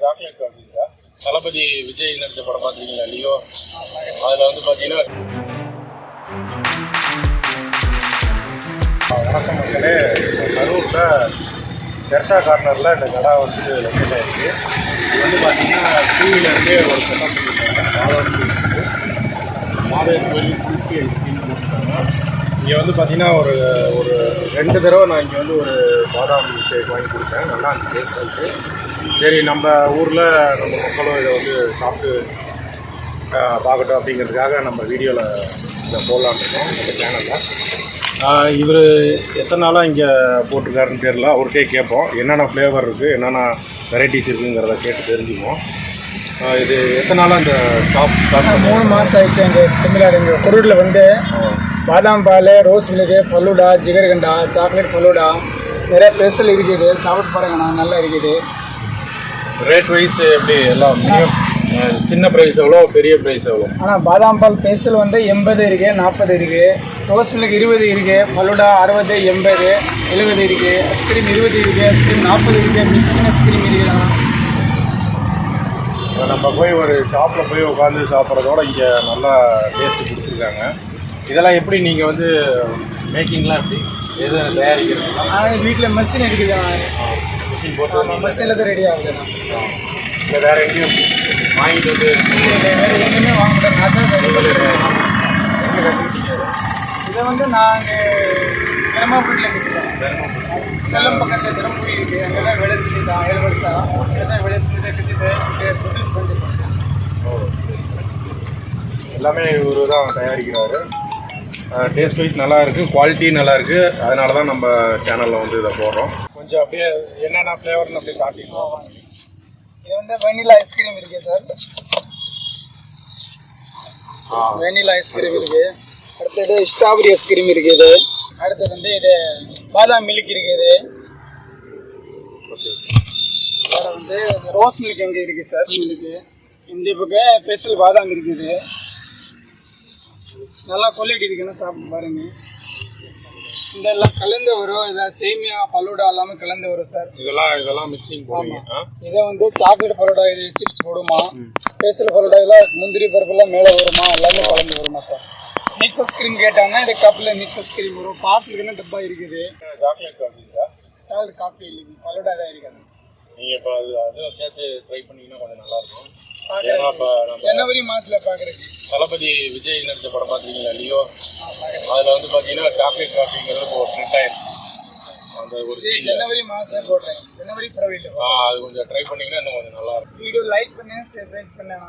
Chocolate காஃபிங்களா? தளபதி விஜய் நடிச்ச படம் பார்த்துருக்கீங்களா? லியோ. அதில் வந்து பார்த்தீங்கன்னா வணக்கம் மக்களே, கரூரில் பெர்சா கார்னரில் இந்த கடை வந்து லொக்கேட் ஆகிருக்கு. இது வந்து பார்த்தீங்கன்னா டிவிலேருந்தே ஒரு செட்டப் பண்ணியிருக்காங்க. மாதவன் கோயில் குளிர்ச்சி ஐஸ்கிரீம் போட்டுருக்காங்க. இங்கே வந்து பார்த்தீங்கன்னா ஒரு 2 தடவை நான் இங்கே வந்து ஒரு பாதாம் ஷேக் வாங்கி கொடுத்தேன். நல்லா அந்த டேஸ்ட் ஆச்சு. சரி, நம்ம ஊரில் நம்ம மக்களும் இதை வந்து சாப்பிட்டு பார்க்கட்டும் அப்படிங்கிறதுக்காக நம்ம வீடியோவில் இதை போடலான்னு இருக்கோம் நம்ம சேனலில். இவர் எத்தனை நாளாக இங்கே போட்டிருக்காருன்னு தெரியல. அவர்கிட்டே கேட்போம் என்னென்ன ஃப்ளேவர் இருக்குது, என்னென்ன வெரைட்டிஸ் இருக்குங்கிறத கேட்டு தெரிஞ்சுக்குவோம். இது எத்தனை நாளாக இந்த ஷாப் 3 மாதம் ஆயிடுச்சு. எங்கள் தமிழ்நாடு எங்கள் கொரூரில் வந்து பாதாம் பால், rose milk, falooda, jigarthanda, chocolate falooda நிறைய ஸ்பெஷல் இருக்குது. சாப்பிட்டு பாருங்கண்ணா, நல்லா இருக்குது. ரேட் வைஸ் எப்படி எல்லாம் சின்ன ப்ரைஸ் எவ்வளோ, பெரிய ப்ரைஸ் எவ்வளோ? ஆனால் பாதாம் பால் ஸ்பெஷல் வந்து 80 இருக்குது, 40 இருக்குது. ரோஸ் மில்க் 20 இருக்குது, ஃபலூடா 60, 80, 70 இருக்குது. ஐஸ்கிரீம் 20 இருக்குது, ஐஸ்கிரீம் 40 இருக்குது, மிக்சிங் ஐஸ்கிரீம் இருக்குதுண்ணா. நம்ம போய் ஒரு ஷாப்பில் போய் உட்காந்து சாப்பிட்றதோட இங்கே நல்லா டேஸ்ட்டு கொடுத்துருக்காங்க. இதெல்லாம் எப்படி நீங்கள் வந்து மேக்கிங்லாம் எப்படி எது தயாரிக்கிறதுனா? வீட்டில் மெஷின் இருக்குதுண்ணா. மிஷின் போட்டு மெஷினில் தான் ரெடி ஆகுதுண்ணா. இல்லை வேறு எங்கேயும் வாங்கிட்டு வந்து வேறு எங்கேயுமே வாங்க முடியாது. இதை வந்து நாங்கள் தருமபுரியில் கொடுத்துருக்கோம். சேலம் பக்கத்தில் தருமபுரி இருக்குது. அங்கே தான் வேலை செஞ்சுதான் 7 வருஷம் அங்கே தான் வேலை செஞ்சு கற்றுட்டு ப்ரொடியூஸ் பண்ணிருக்கோம். எல்லாமே இவர் தான் தயாரிக்கிறாரு. டேஸ்ட் வைஸ் நல்லா இருக்குது, குவாலிட்டி நல்லா இருக்குது. அதனால தான் நம்ம சேனலில் வந்து இதை போடுறோம். கொஞ்சம் அப்படியே என்னென்ன ஃப்ளேவர்னு அப்படியே காட்டிடுவோம். இது வந்து வெனிலா ஐஸ்கிரீம் இருக்குது சார். வெனிலா ஐஸ்கிரீம் இருக்குது. அடுத்தது ஸ்ட்ராபெரி ஐஸ்கிரீம் இருக்குது. அடுத்தது வந்து இது பாதாம் மில்க் இருக்குது. வேறு வந்து ரோஸ் மில்க் எங்கே இருக்குது சார் மில்க்கு. இந்த பக்கம் ஸ்பெஷல் பாதாம் இருக்குது. நல்லா குவாலிட்டி இருக்குன்னு சாப்பிட்டு பாருங்க. இந்த எல்லாம் கலந்து வரும். இதெல்லாம் சேமியா ஃபலூடா எல்லாமே கலந்து வரும் சார். இதெல்லாம் மிக்சிங் போடுவீங்க. இதை வந்து சாக்லேட் ஃபலூடா, இது சிப்ஸ் போடுமா, ஸ்பெஷல் ஃபலூடா, இதெல்லாம் முந்திரி பருப்புலாம் மேலே வருமா, எல்லாமே கலந்து வருமா சார். மிக்ஸ் ஐஸ்கிரீம் கேட்டாங்கன்னா இது கப்பில் மிக்ஸ் ஐஸ்கிரீம் வரும். பார்சலுக்குன்னு டப்பா இருக்குது. சாக்லேட் காஃபிங்களா? சாக்லேட் காஃபி இல்லைங்க, ஃபலூடா தான் இருக்காது. நீங்கள் இப்போ அதுவும் சேர்த்து ட்ரை பண்ணிங்கன்னா கொஞ்சம் நல்லாயிருக்கும். ஜனவரி மாதத்தில் பார்க்குறேன். தளபதி விஜய் நடிச்ச படம் பார்த்துருக்கீங்களா? லியோ. அதில் வந்து பார்த்தீங்கன்னா சாக்லேட் காஃபிங்கிறது இப்போ ட்ரெண்ட் ஆயிடுச்சு. அந்த ஒரு ஜனவரி மாதம் போடுறேன். ஜனவரி பிறகு அது கொஞ்சம் ட்ரை பண்ணிங்கன்னா இன்னும் கொஞ்சம் நல்லாயிருக்கும். வீடியோ லைக் பண்ணேன், சப்ஸ்கிரைப் பண்ணேன்.